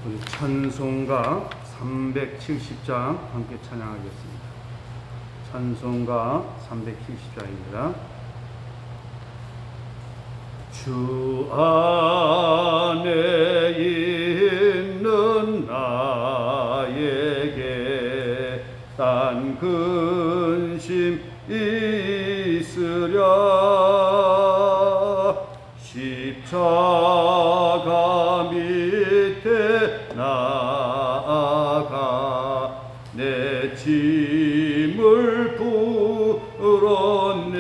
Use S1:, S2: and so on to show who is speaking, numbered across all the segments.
S1: 우리 찬송가 370장 함께 찬양하겠습니다. 찬송가 370장입니다. 주 안에 있는 나에게 딴 근심 있으랴. 십자가 밑에 나아가 내 짐을 풀었네.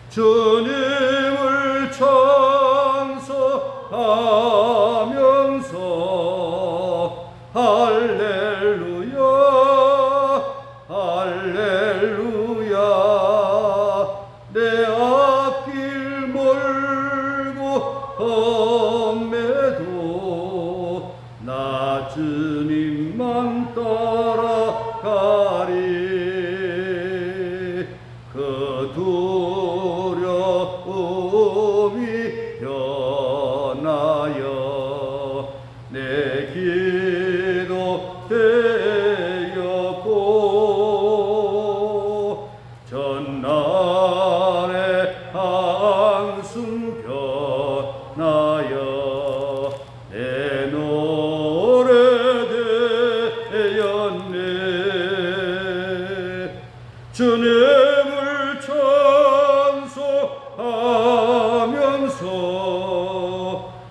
S1: 주님을 찬송하면서 할렐루야 할렐루야. 내 앞길 멀고 험해도 나 주님만 따라가리. 그 두려움이 변하여 내 기도 되었고 전날의 한숨 변하여 내 노래 되었네. 주님을 찬송하면서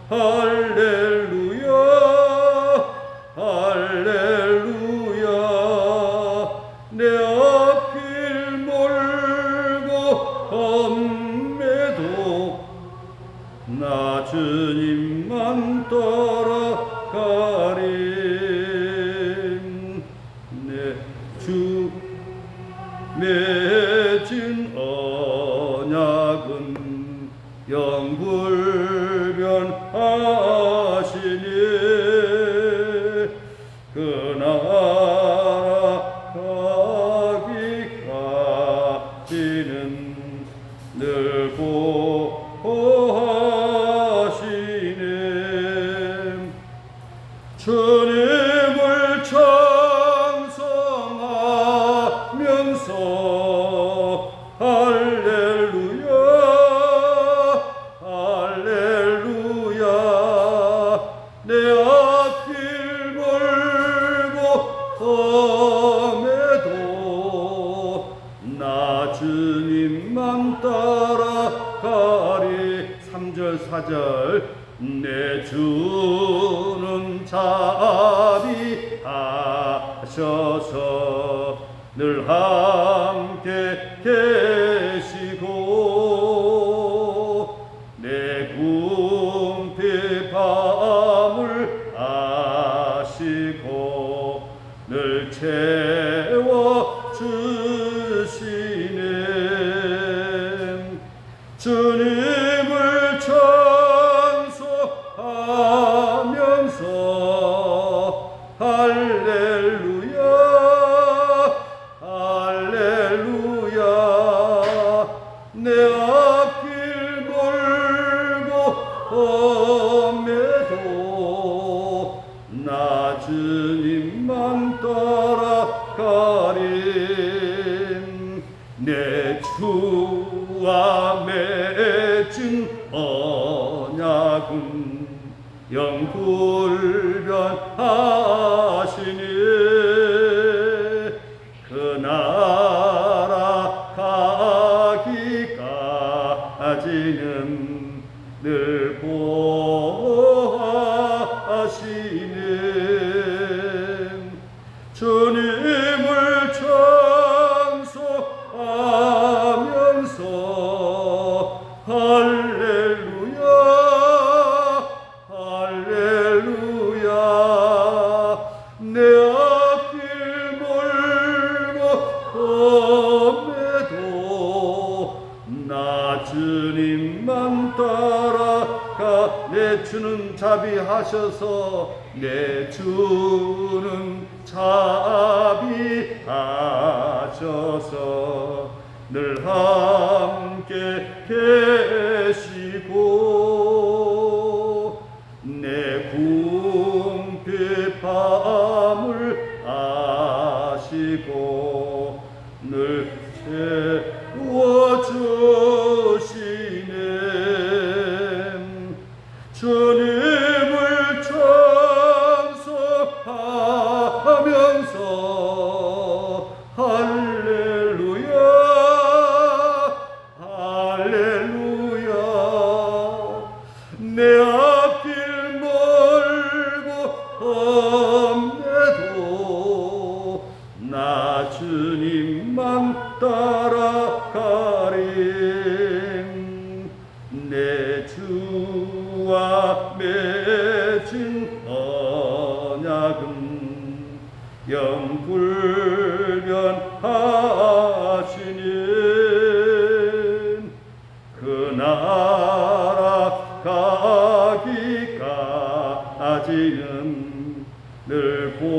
S1: 할렐루야 할렐루야. 내 앞길 멀고 험해도 나 주님만 따라가리. 내 주 맺은 언약은 영불변하시니 그 나라 가기까지는 늘 보호하시네. 주님을 찬송하면서 할렐루야 할렐루야. 내 앞길 멀고 험해도 나 주님만 따라가리. 3절 4절 내 주는 자비하셔서 늘 함께 계시고 내 궁핍함을 아시고 늘 채워주시네. 주님을 찬송하면서 할렐루야 할렐루야. 내 앞길 멀고 험해도 나 주님만 따라가리. 내 주와 맺은 언약은 영불변하시니 그 나라 가기까지는 늘 보호하시네. 주님을 찬송하면서 할렐루야 할렐루야. 내 앞길 멀고 험해도 나 주님만 따라가. 내 주는 자비하셔서 내 주는 자비하셔서 늘 함께 계시고 내 주님을 찬송하면서 할렐루야 할렐루야 내 앞길 멀고 험해도 나 주님만 따라가리 내 주와 맺은 언약은 영불변하시니 그 나라 가기까지는 늘 보호하시네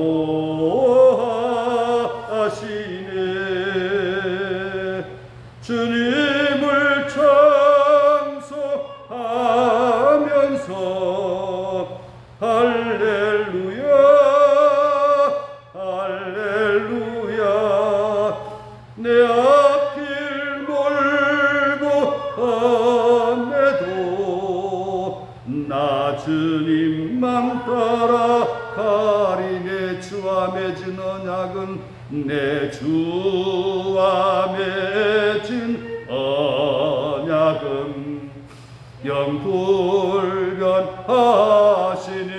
S1: 주님을 찬송하면서 할렐루야 할렐루야 내 앞길 멀고 험해도 나 주님만 따라가리 내 주와 맺은 언약은 내 주와 맺은 언약은 영불변하시니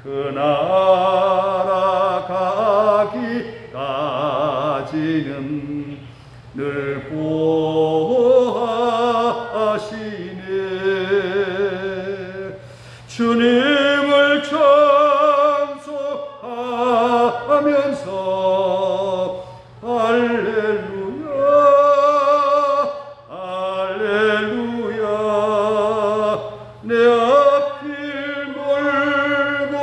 S1: 그 나라 가기까지는 늘 보호하시네 주님을 찬송하면서 할렐루야 할렐루야 내 앞길 멀고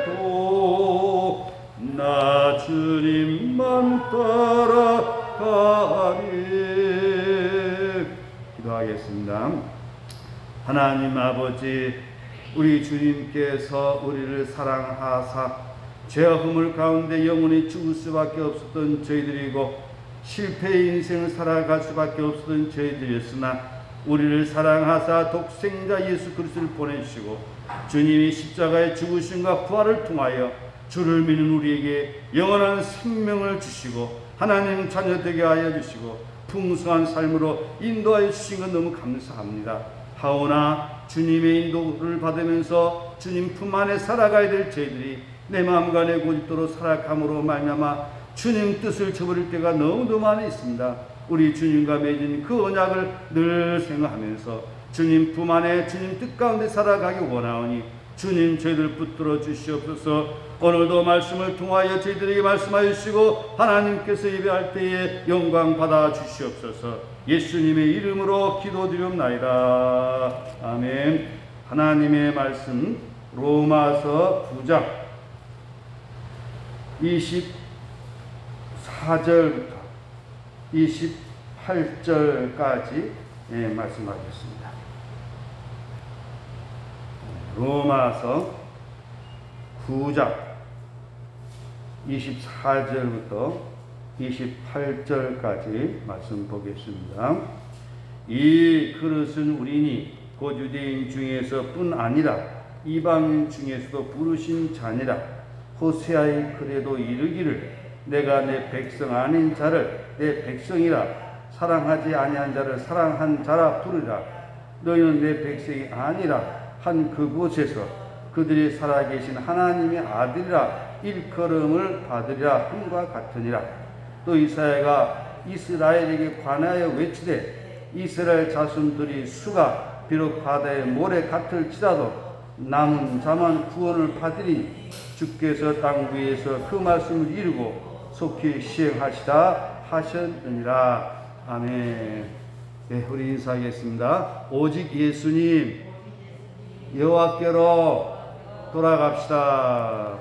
S1: 험해도 나 주님만 따라가리 기도하겠습니다. 하나님 아버지 우리 주님께서 우리를 사랑하사 죄와 허물 가운데 영원히 죽을 수밖에 없었던 저희들이고 실패의 인생을 살아갈 수밖에 없었던 저희들이었으나 우리를 사랑하사 독생자 예수 그리스도를 보내주시고 주님이 십자가의 죽으심과 부활을 통하여 주를 믿는 우리에게 영원한 생명을 주시고 하나님 자녀 되게 하여 주시고 풍성한 삶으로 인도하여 주신 것 너무 감사합니다. 하오나 주님의 인도를 받으면서 주님 품 안에 살아가야 될 저희들이 내 마음과 내 고집도로 살아감으로 말미암아 주님 뜻을 저버릴 때가 너무도 많이 있습니다. 우리 주님과 맺은 그 언약을 늘 생각하면서 주님 품 안에 주님 뜻 가운데 살아가기 원하오니 주님 저희들 붙들어 주시옵소서. 오늘도 말씀을 통하여 저희들에게 말씀하여 주시고 하나님께서 예배할 때에 영광 받아 주시옵소서. 예수님의 이름으로 기도드리옵나이다. 아멘. 하나님의 말씀 로마서 9장 24절부터 28절까지 말씀하겠습니다. 로마서 9장 24절부터 28절까지 말씀 보겠습니다. 이 그릇은 우리니 곧 유대인 중에서뿐 아니라 이방인 중에서도 부르신 자니라. 호세아의 글에도 이르기를 내가 내 백성 아닌 자를 내 백성이라 사랑하지 아니한 자를 사랑한 자라 부르리라. 너희는 내 백성이 아니라 한 그곳에서 그들이 살아계신 하나님의 아들이라 일컬음을 받으리라 함과 같으니라. 또 이사야가 이스라엘에게 관하여 외치되 이스라엘 자손들이 수가 비록 바다의 모래 같을지라도 남은 자만 구원을 받으리. 주께서 땅 위에서 그 말씀을 이루고 속히 시행하시다 하셨느니라. 아멘. 네, 우리 인사하겠습니다. 오직 예수님 여호와께로 돌아갑시다.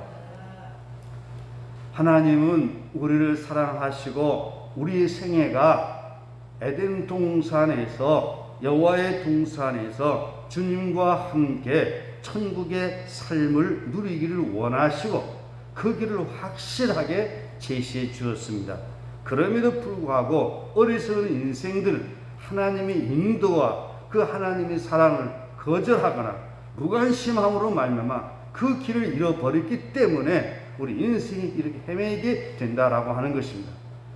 S1: 하나님은 우리를 사랑하시고 우리의 생애가 에덴 동산에서 여호와의 동산에서 주님과 함께 천국의 삶을 누리기를 원하시고 그 길을 확실하게 제시해 주었습니다. 그럼에도 불구하고 어리석은 인생들은 하나님의 인도와 그 하나님의 사랑을 거절하거나 무관심함으로 말미암아 그 길을 잃어버렸기 때문에 우리 인생이 이렇게 헤매게 된다라고 하는 것입니다.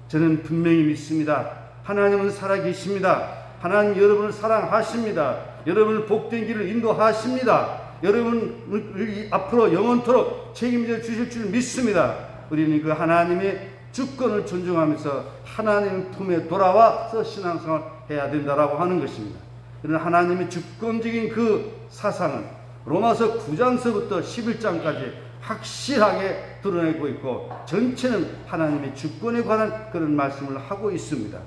S1: 저는 분명히 믿습니다. 하나님은 살아계십니다. 하나님 여러분을 사랑하십니다. 여러분을 복된 길을 인도하십니다. 여러분을 앞으로 영원토록 책임져 주실 줄 믿습니다. 우리는 그 하나님의 주권을 존중하면서 하나님 품에 돌아와서 신앙생활을 해야 된다라고 하는 것입니다. 이런 하나님의 주권적인 그 사상은 로마서 9장서부터 11장까지 확실하게 드러내고 있고 전체는 하나님의 주권에 관한 그런 말씀을 하고 있습니다.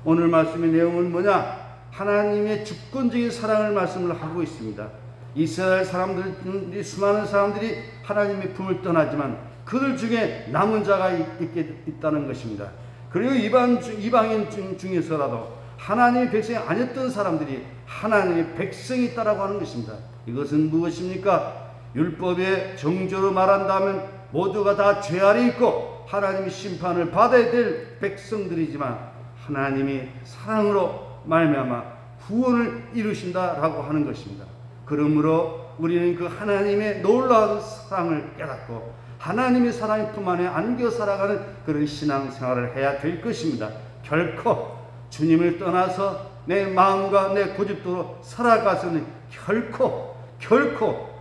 S1: 오늘 말씀의 내용은 뭐냐? 하나님의 주권적인 사랑을 말씀을 하고 있습니다. 이스라엘 사람들이 수많은 사람들이 하나님의 품을 떠나지만 그들 중에 남은 자가 있다는 것입니다. 그리고 이방인 중에서라도 하나님의 백성이 아니었던 사람들이 하나님의 백성이 있다라고 하는 것입니다. 이것은 무엇입니까? 율법의 정죄로 말한다면 모두가 다 죄 아래 있고 하나님의 심판을 받아야 될 백성들이지만 하나님이 사랑으로 말미암아 구원을 이루신다라고 하는 것입니다. 그러므로 우리는 그 하나님의 놀라운 사랑을 깨닫고 하나님의 사랑의 품 안에 안겨 살아가는 그런 신앙생활을 해야 될 것입니다. 결코 주님을 떠나서 내 마음과 내 고집대로 살아가서는 결코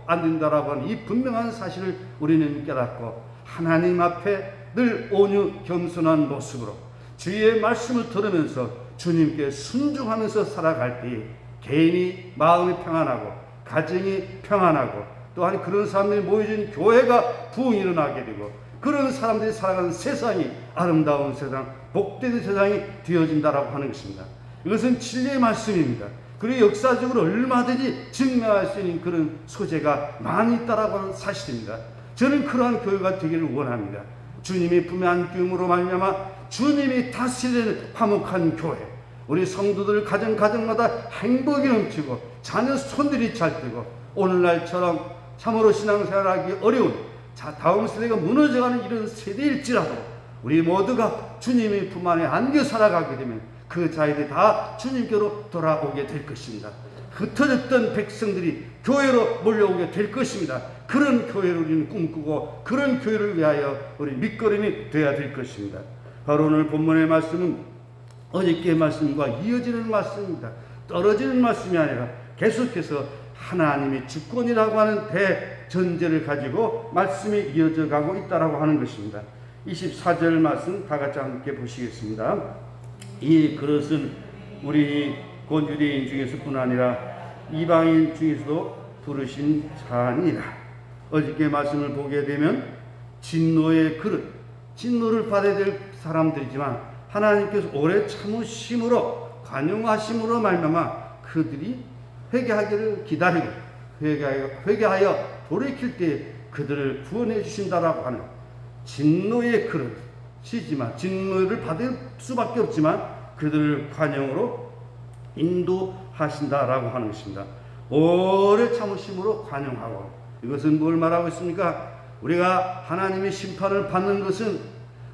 S1: 안 된다라고 하는 이 분명한 사실을 우리는 깨닫고 하나님 앞에 늘 온유 겸손한 모습으로 주의 말씀을 들으면서 주님께 순종하면서 살아갈 때 개인이 마음이 평안하고 가정이 평안하고 또한 그런 사람들이 모여진 교회가 부흥이 일어나게 되고 그런 사람들이 살아가는 세상이 아름다운 세상, 복된 세상이 되어진다라고 하는 것입니다. 이것은 진리의 말씀입니다. 그리고 역사적으로 얼마든지 증명할 수 있는 그런 소재가 많이 있다라고 하는 사실입니다. 저는 그러한 교회가 되기를 원합니다. 주님의 품에 안기움으로 말미암아 주님이 다스리는 화목한 교회, 우리 성도들 가정마다 행복이 넘치고 자녀 손들이 잘 뜨고 오늘날처럼 참으로 신앙생활하기 어려운 다음 세대가 무너져가는 이런 세대일지라도 우리 모두가 주님의 품 안에 안겨 살아가게 되면 그 자들이 다 주님께로 돌아오게 될 것입니다. 흩어졌던 백성들이 교회로 몰려오게 될 것입니다. 그런 교회를 우리는 꿈꾸고 그런 교회를 위하여 우리 밑거름이 되어야 될 것입니다. 바로 오늘 본문의 말씀은 어저께의 말씀과 이어지는 말씀입니다. 떨어지는 말씀이 아니라 계속해서 하나님의 주권이라고 하는 대전제를 가지고 말씀이 이어져 가고 있다라고 하는 것입니다. 24절 말씀 다 같이 함께 보시겠습니다. 이 그릇은 우리 곧 유대인 중에서뿐 아니라 이방인 중에서도 부르신 자니라. 어저께 말씀을 보게 되면 진노의 그릇, 진노를 받아야 될 사람들이지만 하나님께서 오래 참으심으로 관용하심으로 말미암아 그들이 회개하기를 기다리고 회개하여 돌이킬 때 그들을 구원해 주신다라고 하는 진노의 그릇이지만 진노를 받을 수밖에 없지만 그들을 관용으로 인도하신다라고 하는 것입니다. 오래 참으심으로 관용하고 이것은 뭘 말하고 있습니까? 우리가 하나님의 심판을 받는 것은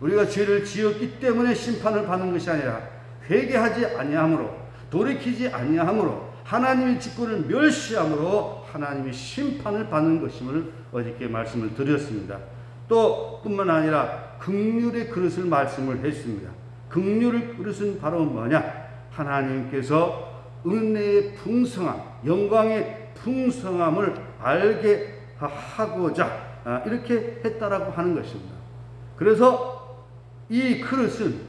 S1: 우리가 죄를 지었기 때문에 심판을 받는 것이 아니라 회개하지 아니함으로 돌이키지 아니함으로 하나님의 주권을 멸시함으로 하나님의 심판을 받는 것임을 어저께 말씀을 드렸습니다. 또 뿐만 아니라 긍휼의 그릇을 말씀을 했습니다. 긍휼의 그릇은 바로 뭐냐? 하나님께서 은혜의 풍성함, 영광의 풍성함을 알게 하고자 이렇게 했다라고 하는 것입니다. 그래서 이 그릇은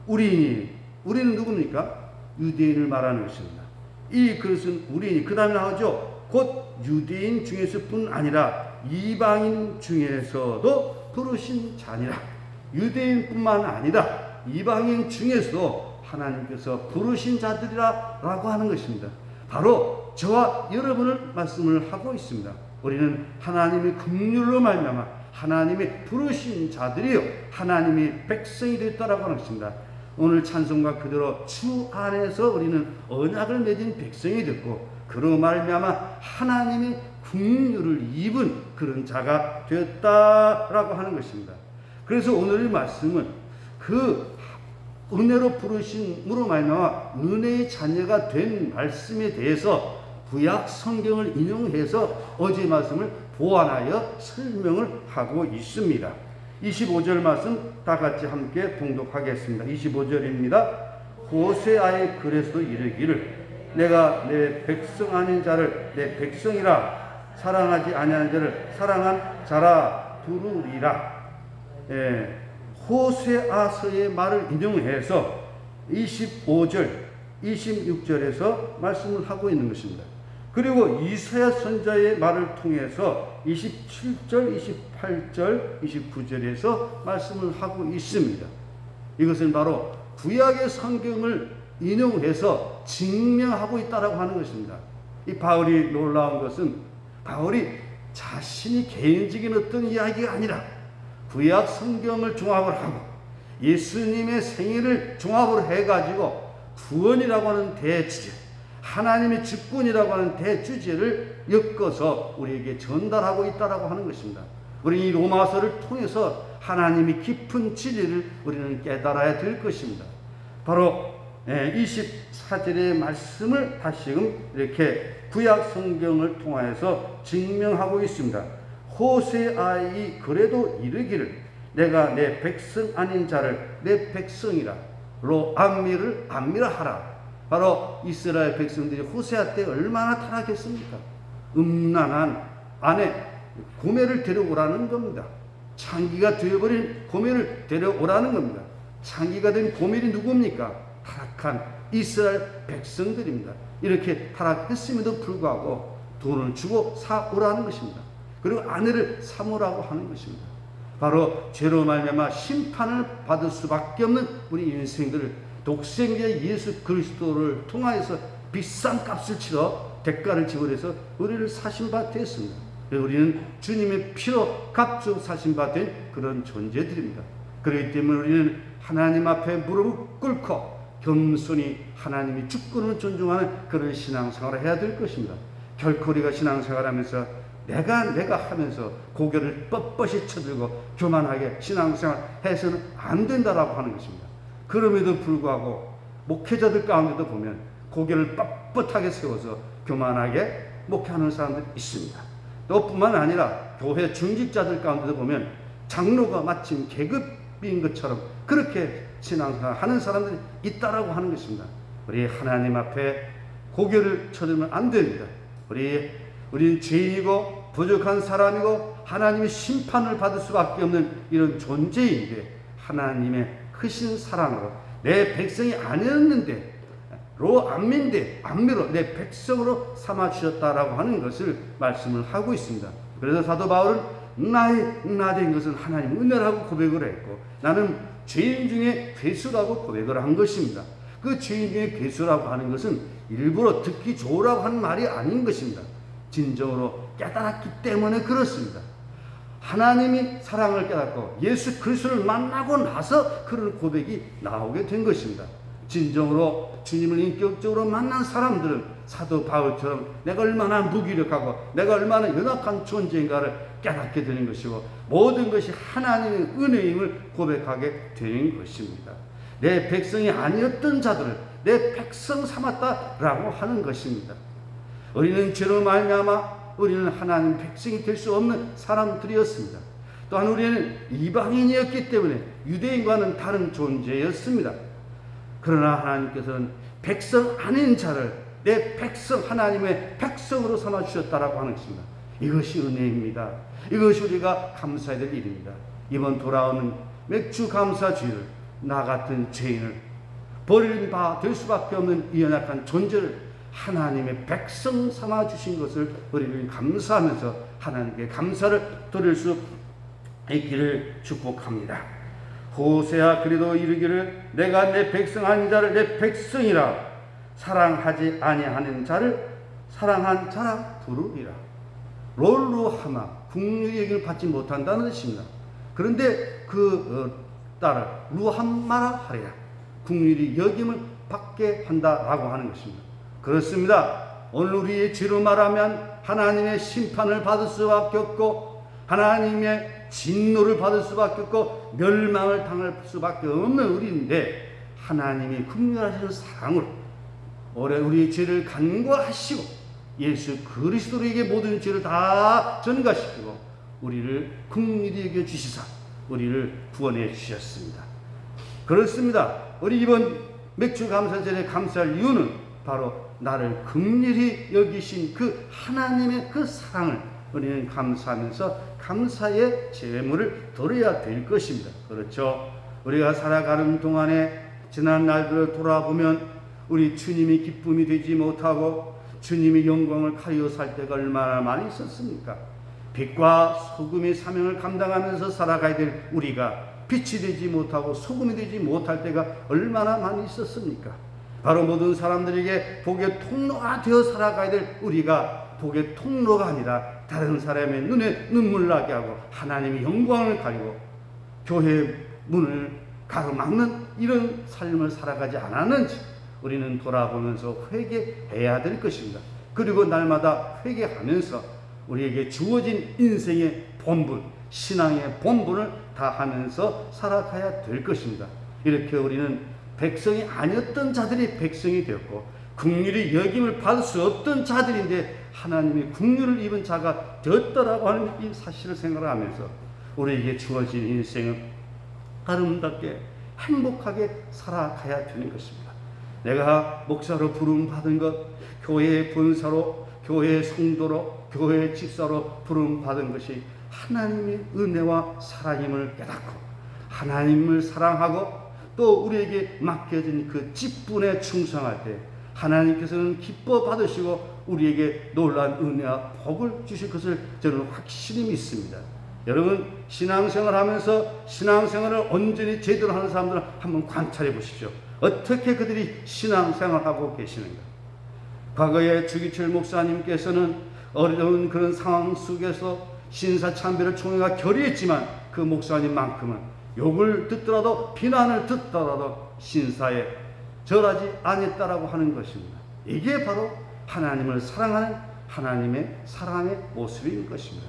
S1: 우리는 누굽니까? 유대인을 말하는 것입니다. 이 그릇은 우리니 그 다음에 나오죠. 곧 유대인 중에서뿐 아니라 이방인 중에서도 부르신 자니라. 유대인뿐만 아니라 이방인 중에서도 하나님께서 부르신 자들이라 라고 하는 것입니다. 바로 저와 여러분을 말씀을 하고 있습니다. 우리는 하나님의 긍휼로 말미암아 하나님의 부르신 자들이요 하나님의 백성이 되었다라고 하는 것입니다. 오늘 찬송가 그대로 주 안에서 우리는 언약을 맺은 백성이 됐고 그로 말미암아 하나님의 긍휼을 입은 그런 자가 되었다라고 하는 것입니다. 그래서 오늘의 말씀은 그 은혜로 부르심으로 말미암아 은혜의 자녀가 된 말씀에 대해서 구약 성경을 인용해서 어제 말씀을 보완하여 설명을 하고 있습니다. 25절 말씀 다 같이 함께 봉독하겠습니다. 25절입니다. 호세아의 글에서도 이르기를 내가 내 백성 아닌 자를 내 백성이라 사랑하지 아니하는 자를 사랑한 자라 부르리라. 호세아서의 말을 인용해서 25절, 26절에서 말씀을 하고 있는 것입니다. 그리고 이사야 선자의 말을 통해서 27절, 28절, 29절에서 말씀을 하고 있습니다. 이것은 바로 구약의 성경을 인용해서 증명하고 있다라고 하는 것입니다. 이 바울이 놀라운 것은 바울이 자신이 개인적인 어떤 이야기가 아니라 구약 성경을 종합을 하고 예수님의 생애를 종합을 해가지고 구원이라고 하는 대주제, 하나님의 직분이라고 하는 대주제를 엮어서 우리에게 전달하고 있다라고 하는 것입니다. 우리 이 로마서를 통해서 하나님의 깊은 진리를 우리는 깨달아야 될 것입니다. 바로 24절의 말씀을 다시금 이렇게 구약 성경을 통하여서 증명하고 있습니다. 호세아의 글에도 이르기를 내가 내 백성 아닌 자를 내 백성이라 로 안미를 안미라 하라. 바로 이스라엘 백성들이 호세아 때 얼마나 타락했습니까? 음란한 아내 고멜을 데려오라는 겁니다. 창기가 되어버린 고멜을 데려오라는 겁니다. 창기가 된 고멜이 누굽니까? 타락한 이스라엘 백성들입니다. 이렇게 타락했음에도 불구하고 돈을 주고 사오라는 것입니다. 그리고 아내를 삼으라고 하는 것입니다. 바로 죄로 말미암아 심판을 받을 수밖에 없는 우리 인생들을 독생자 예수 그리스도를 통하여서 비싼 값을 치러 대가를 지불해서 우리를 사신 바 되었습니다. 우리는 주님의 피로 값주 사신 바 된 그런 존재들입니다. 그렇기 때문에 우리는 하나님 앞에 무릎을 꿇고 겸손히 하나님의 주권을 존중하는 그런 신앙생활을 해야 될 것입니다. 결코 우리가 신앙생활하면서 내가 하면서 고개를 뻣뻣이 쳐들고 교만하게 신앙생활 해서는 안 된다라고 하는 것입니다. 그럼에도 불구하고 목회자들 가운데도 보면 고개를 뻣뻣하게 세워서 교만하게 목회하는 사람들이 있습니다. 또 뿐만 아니라 교회 중직자들 가운데도 보면 장로가 마침 계급인 것처럼 그렇게 신앙생활 하는 사람들이 있다라고 하는 것입니다. 우리 하나님 앞에 고개를 쳐들면 안 됩니다. 우리는 죄인이고 부족한 사람이고 하나님의 심판을 받을 수밖에 없는 이런 존재인데 하나님의 크신 사랑으로 내 백성이 아니었는데 안미로 내 백성으로 삼아주셨다라고 하는 것을 말씀을 하고 있습니다. 그래서 사도 바울은 나 된 것은 하나님 은혜라고 고백을 했고 나는 죄인 중에 괴수라고 고백을 한 것입니다. 그 죄인 중에 괴수라고 하는 것은 일부러 듣기 좋으라고 하는 말이 아닌 것입니다. 진정으로 깨달았기 때문에 그렇습니다. 하나님이 사랑을 깨닫고 예수 그리스도를 만나고 나서 그런 고백이 나오게 된 것입니다. 진정으로 주님을 인격적으로 만난 사람들은 사도 바울처럼 내가 얼마나 무기력하고 내가 얼마나 연약한 존재인가를 깨닫게 되는 것이고 모든 것이 하나님의 은혜임을 고백하게 되는 것입니다. 내 백성이 아니었던 자들을 내 백성 삼았다라고 하는 것입니다. 우리는 죄로 말미암아 우리는 하나님 백성이 될 수 없는 사람들이었습니다. 또한 우리는 이방인이었기 때문에 유대인과는 다른 존재였습니다. 그러나 하나님께서는 백성 아닌 자를 내 백성 하나님의 백성으로 삼아주셨다라고 하는 것입니다. 이것이 은혜입니다. 이것이 우리가 감사해야 될 일입니다. 이번 돌아오는 맥주 감사주일 나 같은 죄인을 버린 바 될 수밖에 없는 이 연약한 존재를 하나님의 백성 삼아주신 것을 우리는 감사하면서 하나님께 감사를 드릴 수 있기를 축복합니다. 호세아 그리도 이르기를 내가 내 백성 아닌 자를 내 백성이라 사랑하지 아니하는 자를 사랑한 자라 부르리라. 롤로 하마 국률의 얘기를 받지 못한다는 뜻입니다. 그런데 그 딸을 루함마라 하리라 국률이 여김을 받게 한다라고 하는 것입니다. 그렇습니다. 오늘 우리의 죄로 말하면 하나님의 심판을 받을 수밖에 없고 하나님의 진노를 받을 수밖에 없고 멸망을 당할 수밖에 없는 우리인데 하나님이 긍휼하시는 사랑으로 우리 죄를 간과하시고 예수 그리스도에게 모든 죄를 다 전가시키고 우리를 긍휼히 여겨 주시사 우리를 구원해 주셨습니다. 그렇습니다. 우리 이번 맥주 감사절에 감사할 이유는 바로 나를 긍휼히 여기신 그 하나님의 그 사랑을 우리는 감사하면서 감사의 제물을 드려야 될 것입니다. 그렇죠? 우리가 살아가는 동안에 지난 날들을 돌아보면 우리 주님이 기쁨이 되지 못하고 주님이 영광을 가리워 살 때가 얼마나 많이 있었습니까? 빛과 소금의 사명을 감당하면서 살아가야 될 우리가 빛이 되지 못하고 소금이 되지 못할 때가 얼마나 많이 있었습니까? 바로 모든 사람들에게 복의 통로가 되어 살아가야 될 우리가 복의 통로가 아니라 다른 사람의 눈에 눈물 나게 하고 하나님의 영광을 가리고 교회의 문을 가로막는 이런 삶을 살아가지 않았는지 우리는 돌아보면서 회개해야 될 것입니다. 그리고 날마다 회개하면서 우리에게 주어진 인생의 본분, 신앙의 본분을 다하면서 살아가야 될 것입니다. 이렇게 우리는 백성이 아니었던 자들이 백성이 되었고 긍휼히 여김을 받을 수 없던 자들인데 하나님의 긍휼을 입은 자가 되었다라고 하는 이 사실을 생각하면서 우리에게 주어진 인생은 아름답게 행복하게 살아가야 되는 것입니다. 내가 목사로 부름받은 것, 교회의 본사로, 교회의 성도로, 교회의 집사로 부름받은 것이 하나님의 은혜와 사랑임을 깨닫고 하나님을 사랑하고 또 우리에게 맡겨진 그 직분에 충성할 때 하나님께서는 기뻐 받으시고 우리에게 놀라운 은혜와 복을 주실 것을 저는 확실히 믿습니다. 여러분 신앙생활 하면서 신앙생활을 온전히 제대로 하는 사람들은 한번 관찰해 보십시오. 어떻게 그들이 신앙생활하고 계시는가. 과거에 주기철 목사님께서는 어려운 그런 상황 속에서 신사참배를 총회가 결의했지만 그 목사님만큼은 욕을 듣더라도 비난을 듣더라도 신사에 절하지 않았다라고 하는 것입니다. 이게 바로 하나님을 사랑하는 하나님의 사랑의 모습인 것입니다.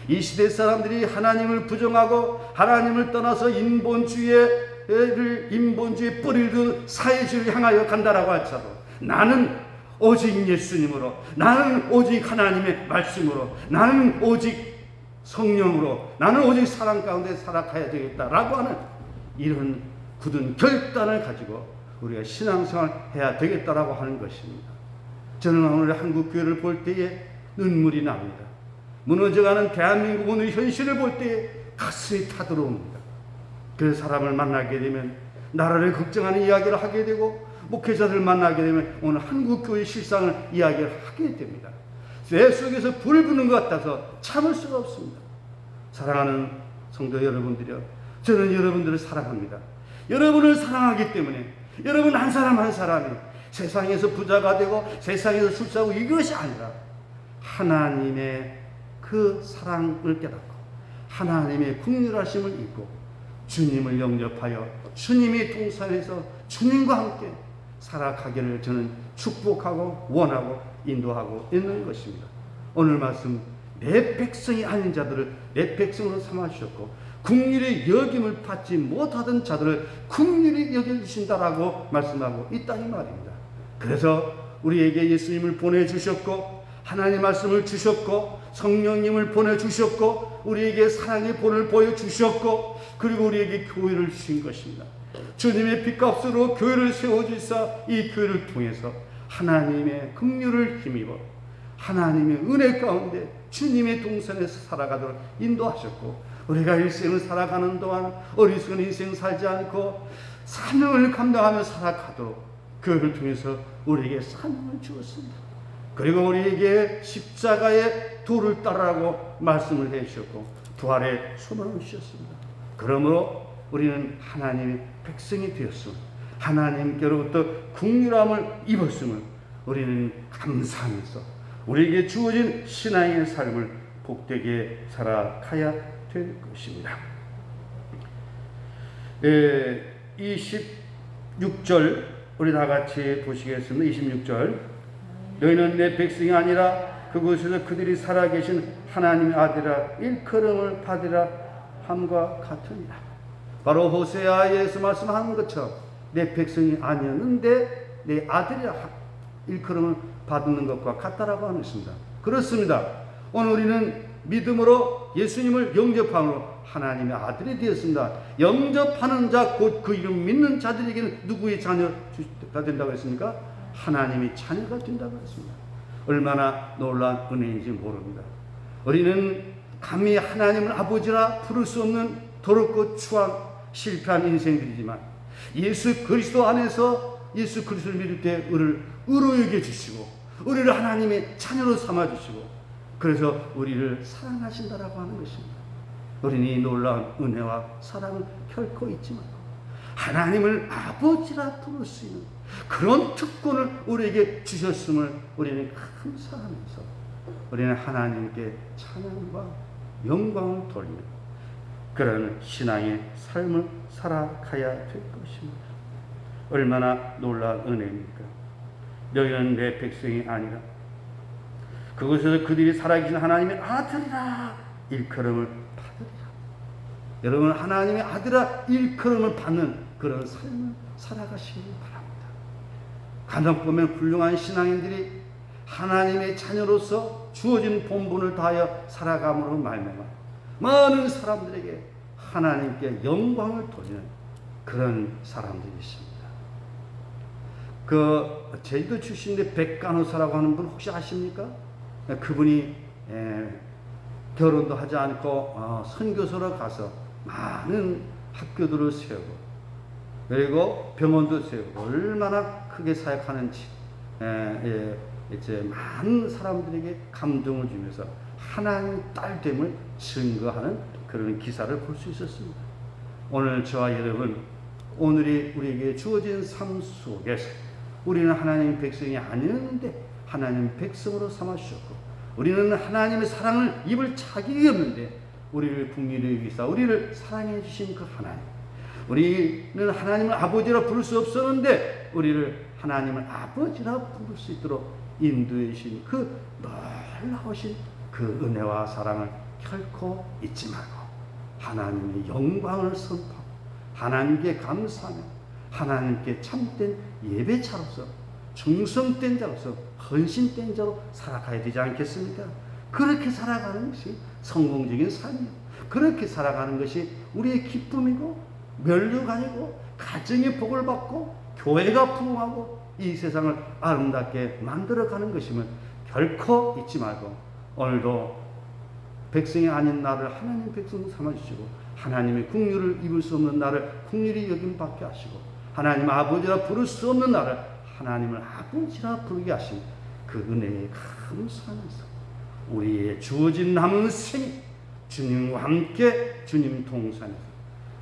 S1: 이 시대 사람들이 하나님을 부정하고 하나님을 떠나서 인본주의의 뿌리를 둔 사회주의를 향하여 간다라고 할지라도 나는 오직 예수님으로, 나는 오직 하나님의 말씀으로, 나는 오직 성령으로, 나는 오직 사랑 가운데 살아가야 되겠다라고 하는 이런 굳은 결단을 가지고 우리가 신앙생활을 해야 되겠다라고 하는 것입니다. 저는 오늘 한국 교회를 볼 때에 눈물이 납니다. 무너져가는 대한민국 오늘 현실을 볼 때에 가슴이 타들어옵니다. 그 사람을 만나게 되면 나라를 걱정하는 이야기를 하게 되고 목회자들 만나게 되면 오늘 한국교회 실상을 이야기를 하게 됩니다. 뇌 속에서 불 붙는 것 같아서 참을 수가 없습니다. 사랑하는 성도 여러분들이요, 저는 여러분들을 사랑합니다. 여러분을 사랑하기 때문에 여러분 한 사람 한 사람이 세상에서 부자가 되고 세상에서 술사하고 이것이 아니라 하나님의 그 사랑을 깨닫고 하나님의 긍휼하심을 입고 주님을 영접하여 주님이 동산에서 주님과 함께 살아가기를 저는 축복하고 원하고 인도하고 있는 것입니다. 오늘 말씀 내 백성이 아닌 자들을 내 백성으로 삼아주셨고 긍휼히 여김을 받지 못하던 자들을 긍휼히 여겨주신다라고 말씀하고 있다 이 말입니다. 그래서 우리에게 예수님을 보내주셨고 하나님의 말씀을 주셨고 성령님을 보내주셨고 우리에게 사랑의 본을 보여주셨고 그리고 우리에게 교회를 주신 것입니다. 주님의 핏값으로 교회를 세워주사 이 교회를 통해서 하나님의 긍휼을 힘입어 하나님의 은혜 가운데 주님의 동산에서 살아가도록 인도하셨고 우리가 일생을 살아가는 동안 어리석은 인생 살지 않고 사명을 감당하며 살아가도록 교회를 통해서 우리에게 사명을 주었습니다. 그리고 우리에게 십자가의 도를 따르라고 말씀을 해주셨고 부활의 소망을 주셨습니다. 그러므로 우리는 하나님의 백성이 되었으며 하나님께로부터 긍휼함을 입었음을 우리는 감사하면서 우리에게 주어진 신앙의 삶을 복되게 살아가야 될 것입니다. 26절 우리 다 같이 보시겠습니다. 26절 너희는 내 백성이 아니라 그곳에서 그들이 살아계신 하나님의 아들이라 일컬음을 받으라 함과 같으니라. 바로 호세아에서 말씀하는 것처럼 내 백성이 아니었는데 내 아들이라 일컬음을 받는 것과 같다라고 하는 것입니다. 그렇습니다. 오늘 우리는 믿음으로 예수님을 영접함으로 하나님의 아들이 되었습니다. 영접하는 자 곧 그 이름 믿는 자들에게는 누구의 자녀가 된다고 했습니까? 하나님의 자녀가 된다고 했습니다. 얼마나 놀라운 은혜인지 모릅니다. 우리는 감히 하나님을 아버지라 부를 수 없는 더럽고 추악 실패한 인생들이지만 예수 그리스도 안에서 예수 그리스도를 믿을 때 우리를 의로 여겨주시고 우리를 하나님의 자녀로 삼아주시고 그래서 우리를 사랑하신다라고 하는 것입니다. 우리는 이 놀라운 은혜와 사랑을 결코 잊지 말고 하나님을 아버지라 부를 수 있는 그런 특권을 우리에게 주셨음을 우리는 감사하면서 우리는 하나님께 찬양과 영광을 돌리며 그런 신앙의 삶을 살아가야 될 것입니다. 얼마나 놀라운 은혜입니까? 너희는 내 백성이 아니라 그곳에서 그들이 살아계신 하나님의 아들이라 일컬음을 받으리라. 여러분 하나님의 아들이라 일컬음을 받는 그런 삶을 살아가시기 바랍니다. 간혹 보면 훌륭한 신앙인들이 하나님의 자녀로서 주어진 본분을 다하여 살아감으로 말미암아 많은 사람들에게 하나님께 영광을 돌리는 그런 사람들이 있습니다. 제주도 출신의 백간호사라고 하는 분 혹시 아십니까? 그분이 결혼도 하지 않고 선교소로 가서 많은 학교들을 세우고 그리고 병원도 세우고 얼마나 크게 사역하는지 이제 많은 사람들에게 감동을 주면서 하나님 딸됨을 증거하는 그런 기사를 볼 수 있었습니다. 오늘 저와 여러분 오늘이 우리에게 주어진 삶 속에서 우리는 하나님의 백성이 아니었는데 하나님의 백성으로 삼아주셨고 우리는 하나님의 사랑을 입을 자격이 없는데 우리를 국리를 위해서 우리를 사랑해 주신 그 하나님 우리는 하나님을 아버지라 부를 수 없었는데 우리를 하나님을 아버지라 부를 수 있도록 인도해 주신 그 놀라우신 그 은혜와 사랑을 결코 잊지 말고 하나님의 영광을 선포하고 하나님께 감사하며 하나님께 참된 예배자로서 충성된 자로서 헌신된 자로 살아가야 되지 않겠습니까? 그렇게 살아가는 것이 성공적인 삶이에요. 그렇게 살아가는 것이 우리의 기쁨이고 면류관이고 가정의 복을 받고 교회가 부흥하고 이 세상을 아름답게 만들어가는 것임을 결코 잊지 말고 오늘도 백성이 아닌 나를 하나님 백성 삼아주시고 하나님의 국률을 입을 수 없는 나를 국률이 여김받게 하시고 하나님 아버지라 부를 수 없는 나를 하나님을 아버지라 부르게 하신 그 은혜에 감사하면서 우리의 주어진 남은 생이 주님과 함께 주님 동산에서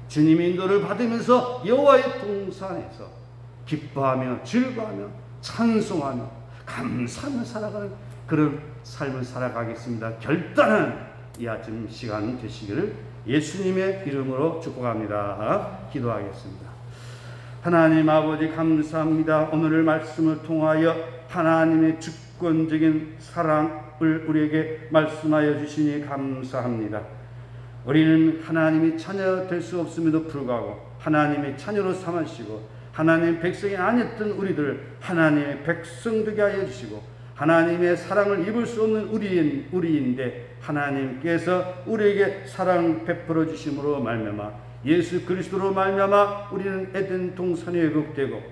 S1: 주님의 인도를 받으면서 여호와의 동산에서 기뻐하며 즐거워하며 찬송하며 감사하며 살아가는 그런 삶을 살아가겠습니다. 결단한 이 아침 시간 되시기를 예수님의 이름으로 축복합니다. 기도하겠습니다. 하나님 아버지 감사합니다. 오늘의 말씀을 통하여 하나님의 주권적인 사랑을 우리에게 말씀하여 주시니 감사합니다. 우리는 하나님의 자녀 될 수 없음에도 불구하고 하나님의 자녀로 삼으시고 하나님의 백성이 아니었던 우리들을 하나님의 백성 되게 하여 주시고 하나님의 사랑을 입을 수 없는 우리인데 하나님께서 우리에게 사랑 베풀어 주심으로 말미암아 예수 그리스도로 말미암아 우리는 에덴 동산에 회복되고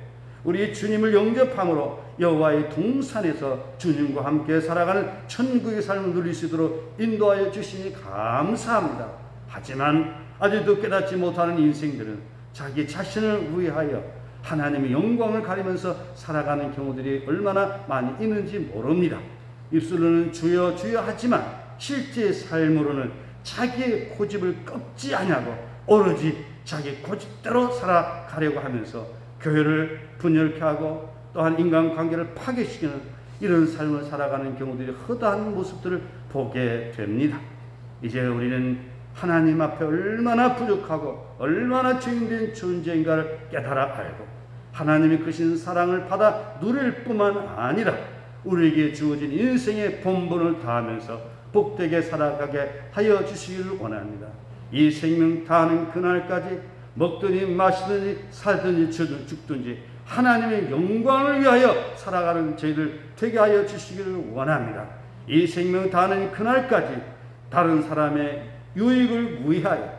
S1: 우리 주님을 영접함으로 여호와의 동산에서 주님과 함께 살아가는 천국의 삶을 누릴 수 있도록 인도하여 주시니 감사합니다. 하지만 아직도 깨닫지 못하는 인생들은 자기 자신을 위하여 하나님의 영광을 가리면서 살아가는 경우들이 얼마나 많이 있는지 모릅니다. 입술로는 주여 주여 하지만 실제 삶으로는 자기의 고집을 꺾지 아니하고 오로지 자기 고집대로 살아가려고 하면서 교회를 분열케 하고 또한 인간관계를 파괴시키는 이런 삶을 살아가는 경우들이 허다한 모습들을 보게 됩니다. 이제 우리는 하나님 앞에 얼마나 부족하고 얼마나 죄인된 존재인가를 깨달아 알고 하나님의 크신 사랑을 받아 누릴 뿐만 아니라 우리에게 주어진 인생의 본분을 다하면서 복되게 살아가게 하여 주시기를 원합니다. 이 생명 다하는 그날까지 먹든지 마시든지 살든지 죽든지 하나님의 영광을 위하여 살아가는 저희들 되게 하여 주시기를 원합니다. 이 생명 다하는 그날까지 다른 사람의 유익을 위하여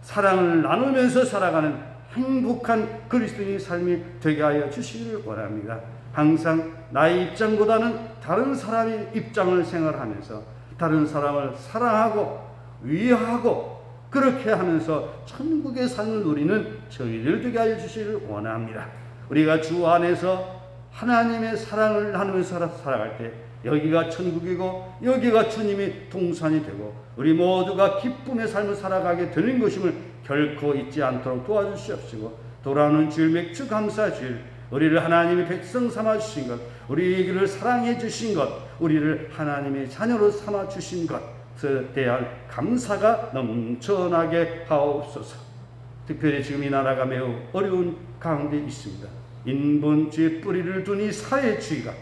S1: 사랑을 나누면서 살아가는 행복한 그리스도인의 삶이 되게 하여 주시기를 원합니다. 항상 나의 입장보다는 다른 사람의 입장을 생각하면서 다른 사람을 사랑하고 위하고 그렇게 하면서 천국의 삶을 누리는 저희들 되게 하여 주시기를 원합니다. 우리가 주 안에서 하나님의 사랑을 나누면서 살아갈 때 여기가 천국이고 여기가 주님의 동산이 되고 우리 모두가 기쁨의 삶을 살아가게 되는 것임을 결코 잊지 않도록 도와주시옵시고 돌아오는 주일 맥주 감사 주일 우리를 하나님의 백성 삼아 주신 것 우리를 사랑해 주신 것 우리를 하나님의 자녀로 삼아 주신 것에 대한 감사가 넘쳐나게 하옵소서. 특별히 지금 이 나라가 매우 어려운 가운데 있습니다. 인본주의 뿌리를 둔 이 사회주의가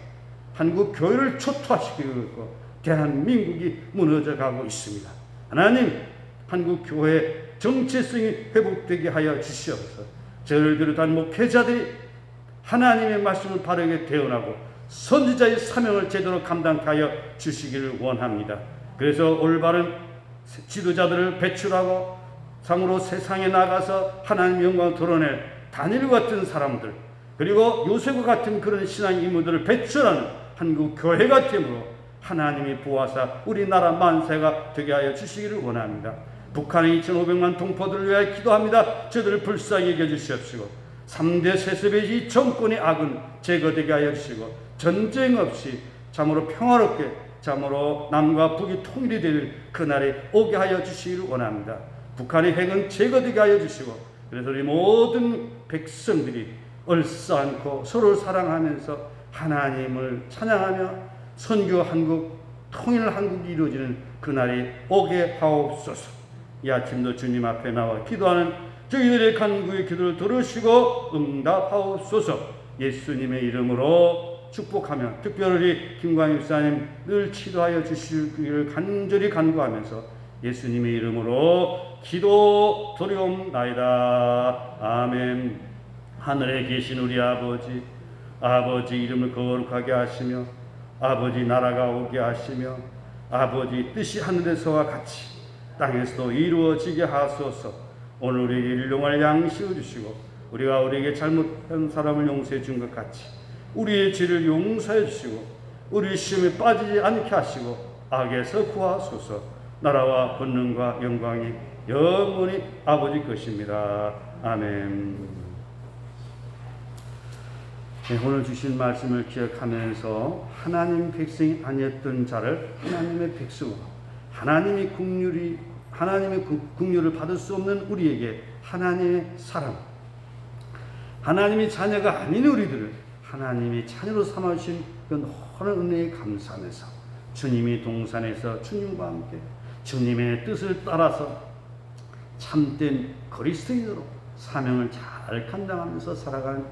S1: 한국 교회를 초토화시키고 있고 대한민국이 무너져 가고 있습니다. 하나님, 한국 교회 정체성이 회복되게 하여 주시옵소서. 저를 비롯한 목회자들이 하나님의 말씀을 바르게 대언하고 선지자의 사명을 제대로 감당케 하여 주시기를 원합니다. 그래서 올바른 지도자들을 배출하고 참으로 세상에 나가서 하나님의 영광을 드러낼 다니엘 같은 사람들 그리고 요셉과 같은 그런 신앙 인물들을 배출하는 한국 교회가 되므로 하나님이 보아사 우리나라 만세가 되게 하여 주시기를 원합니다. 북한의 2,500만 동포들을 위하여 기도합니다. 저들을 불쌍히 여겨주시옵시고 3대 세습의 정권의 악은 제거되게 하여 주시고 전쟁 없이 참으로 평화롭게 참으로 남과 북이 통일이 되는 그날이 오게 하여 주시기를 원합니다. 북한의 핵은 제거되게 하여 주시고 그래서 우리 모든 백성들이 얼싸안고 서로 사랑하면서 하나님을 찬양하며 선교 한국 통일 한국이 이루어지는 그날이 오게 하옵소서. 이 아침도 주님 앞에 나와 기도하는 저희들의 간구의 기도를 들으시고 응답하옵소서. 예수님의 이름으로 축복하며 특별히 김광희 목사님 늘 치료하여 주시기를 간절히 간구하면서 예수님의 이름으로 기도 드리옵나이다. 아멘. 하늘에 계신 우리 아버지 이름을 거룩하게 하시며 아버지 나라가 오게 하시며 아버지 뜻이 하늘에서와 같이 땅에서도 이루어지게 하소서. 오늘 우리에게 일용할 양식을 주시고 우리가 우리에게 잘못한 사람을 용서해 준 것 같이 우리의 죄를 용서해 주시고 우리 시험에 빠지지 않게 하시고 악에서 구하소서. 나라와 권능과 영광이 영원히 아버지 것입니다. 아멘. 네, 오늘 주신 말씀을 기억하면서 하나님 백성이 아니었던 자를 하나님의 백성으로 하나님의 긍휼을 받을 수 없는 우리에게 하나님의 사랑 하나님의 자녀가 아닌 우리들을 하나님의 자녀로 삼아주신 그 노란 은혜에 감사하면서 주님이 동산에서 주님과 함께 주님의 뜻을 따라서 참된 그리스도인으로 사명을 잘 감당하면서 살아가는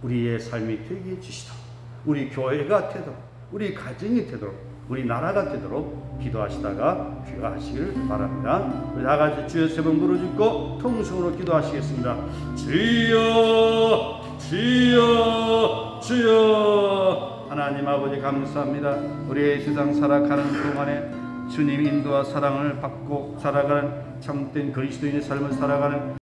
S1: 우리의 삶이 되게 해주시도록 우리 교회가 되도록 우리 가정이 되도록 우리 나라가 되도록 기도하시다가 귀가하시기를 바랍니다. 우리 다같이 주여 세 번 부르짖고 통성으로 기도하시겠습니다. 주여 주여 주여. 하나님 아버지 감사합니다. 우리의 세상 살아가는 동안에 주님 인도와 사랑을 받고 살아가는 참된 그리스도인의 삶을 살아가는